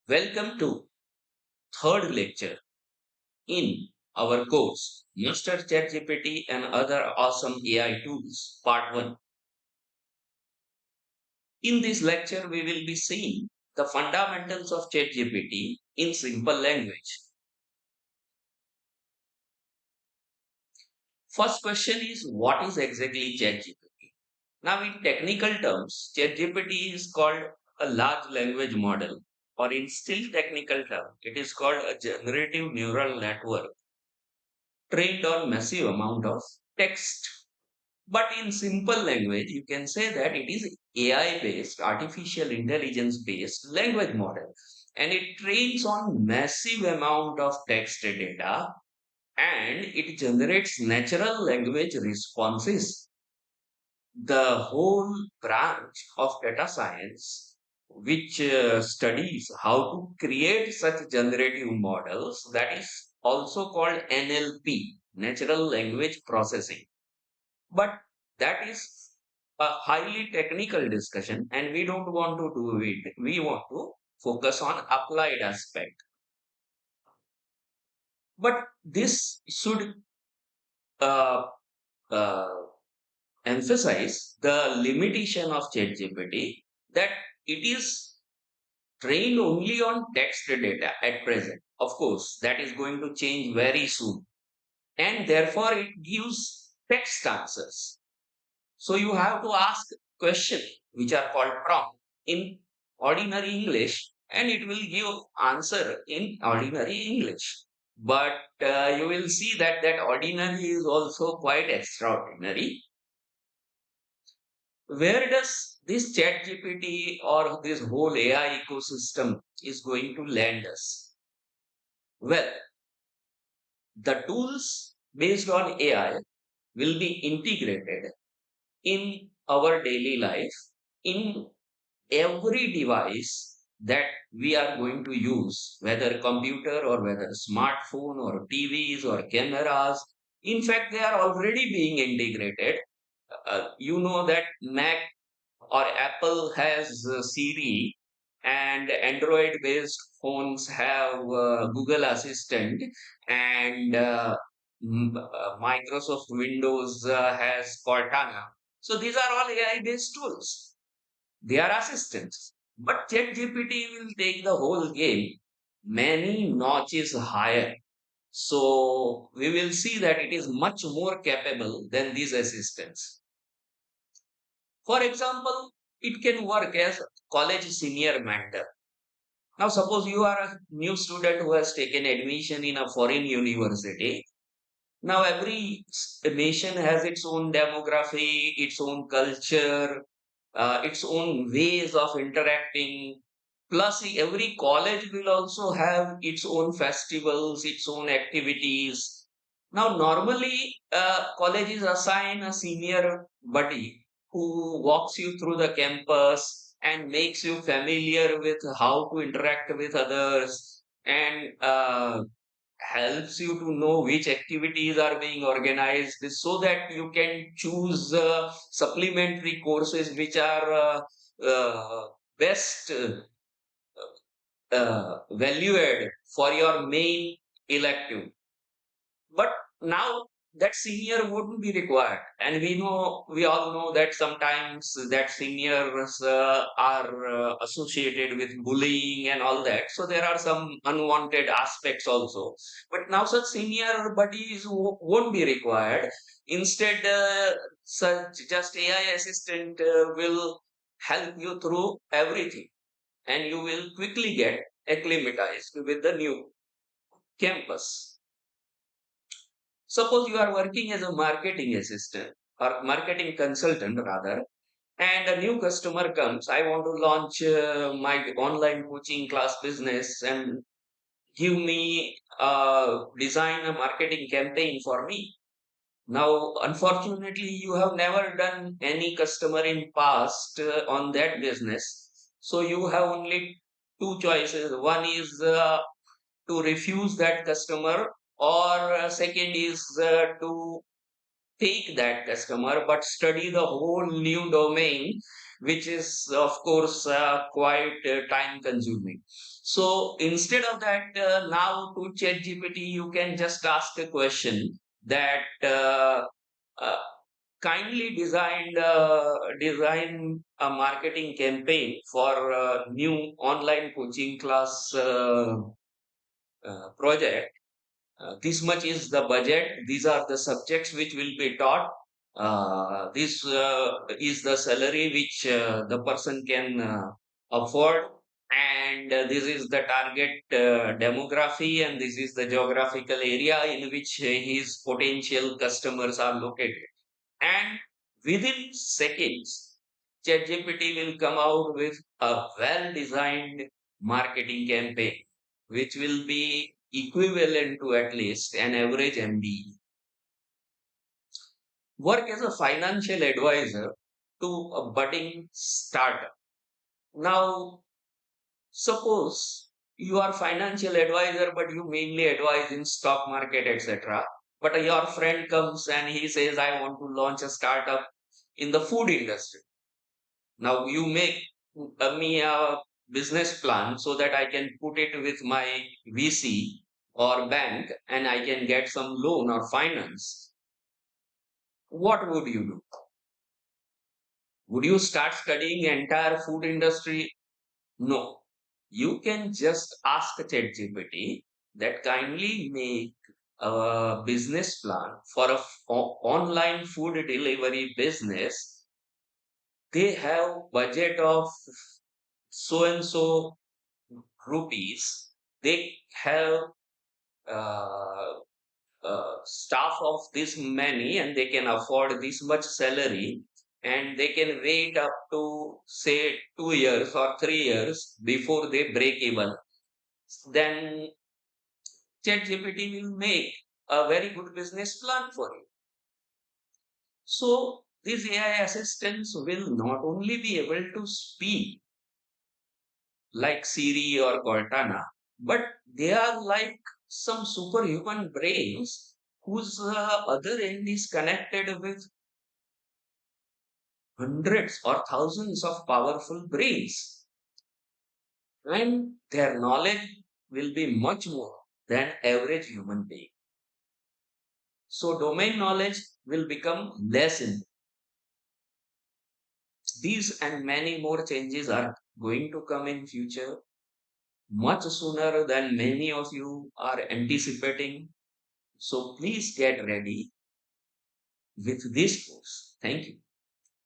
Welcome to third lecture in our course Master ChatGPT and Other Awesome AI Tools Part 1. In this lecture, we will be seeing the fundamentals of ChatGPT in simple language. First question is, what is exactly ChatGPT? Now, in technical terms, ChatGPT is called a large language model, or in still technical term, it is called a generative neural network trained on massive amount of text. But in simple language, you can say that it is AI based, artificial intelligence based language model. And it trains on massive amount of text data and it generates natural language responses. The whole branch of data science, which studies how to create such generative models, that is also called NLP, natural language processing. But that is a highly technical discussion, and we don't want to do it. We want to focus on applied aspect. But this should uh, uh, emphasize the limitation of ChatGPT that it is trained only on text data at present. Of course, that is going to change very soon, and therefore it gives text answers. So you have to ask questions which are called prompt in ordinary English and it will give answer in ordinary English. But you will see that that ordinary is also quite extraordinary. Where does this chat GPT or this whole AI ecosystem is going to land us? Well, the tools based on AI will be integrated in our daily life in every device that we are going to use, whether computer or whether smartphone or TVs or cameras. In fact, they are already being integrated. You know that Mac or Apple has Siri and Android based phones have Google Assistant and Microsoft Windows has Cortana. So these are all AI based tools. They are assistants. But ChatGPT will take the whole game many notches higher. So we will see that it is much more capable than these assistants. For example, it can work as college senior mentor. Now, suppose you are a new student who has taken admission in a foreign university. Now, every nation has its own demography, its own culture, its own ways of interacting. Plus, every college will also have its own festivals, its own activities. Now, normally, colleges assign a senior buddy who walks you through the campus and makes you familiar with how to interact with others and helps you to know which activities are being organized so that you can choose supplementary courses which are best valued for your main elective. But now that senior wouldn't be required, and we all know that sometimes that seniors are associated with bullying and all that. So there are some unwanted aspects also. But now such senior buddies won't be required. Instead, such just AI assistant will help you through everything, and you will quickly get acclimatized with the new campus. Suppose you are working as a marketing assistant or marketing consultant rather, and a new customer comes. I want to launch my online coaching class business and give me design a marketing campaign for me. Now, unfortunately, you have never done any customer in past on that business. So you have only two choices. One is to refuse that customer or second is to take that customer, but study the whole new domain, which is, of course, quite time consuming. So instead of that, now to ChatGPT, you can just ask a question that uh, kindly design a marketing campaign for a new online coaching class project. This much is the budget. These are the subjects which will be taught. This is the salary which the person can afford. And this is the target demography, and this is the geographical area in which his potential customers are located. And within seconds, ChatGPT will come out with a well designed marketing campaign, which will be equivalent to at least an average MBE. Work as a financial advisor to a budding startup. Now, suppose you are financial advisor, but you mainly advise in stock market, etc. But your friend comes and he says, I want to launch a startup in the food industry. Now you make me a business plan so that I can put it with my VC or bank and I can get some loan or finance. What would you do? Would you start studying entire food industry? No. You can just ask ChatGPT that kindly make a business plan for a online food delivery business. They have budget of so and so rupees. They have uh, staff of this many, and they can afford this much salary, and they can wait up to say 2 years or 3 years before they break even. Then ChatGPT will make a very good business plan for you. So these AI assistants will not only be able to speak like Siri or Cortana, but they are like some superhuman brains whose other end is connected with hundreds or thousands of powerful brains. And their knowledge will be much more than average human being. So domain knowledge will become less in these, and many more changes are going to come in future much sooner than many of you are anticipating. So please get ready with this course. Thank you.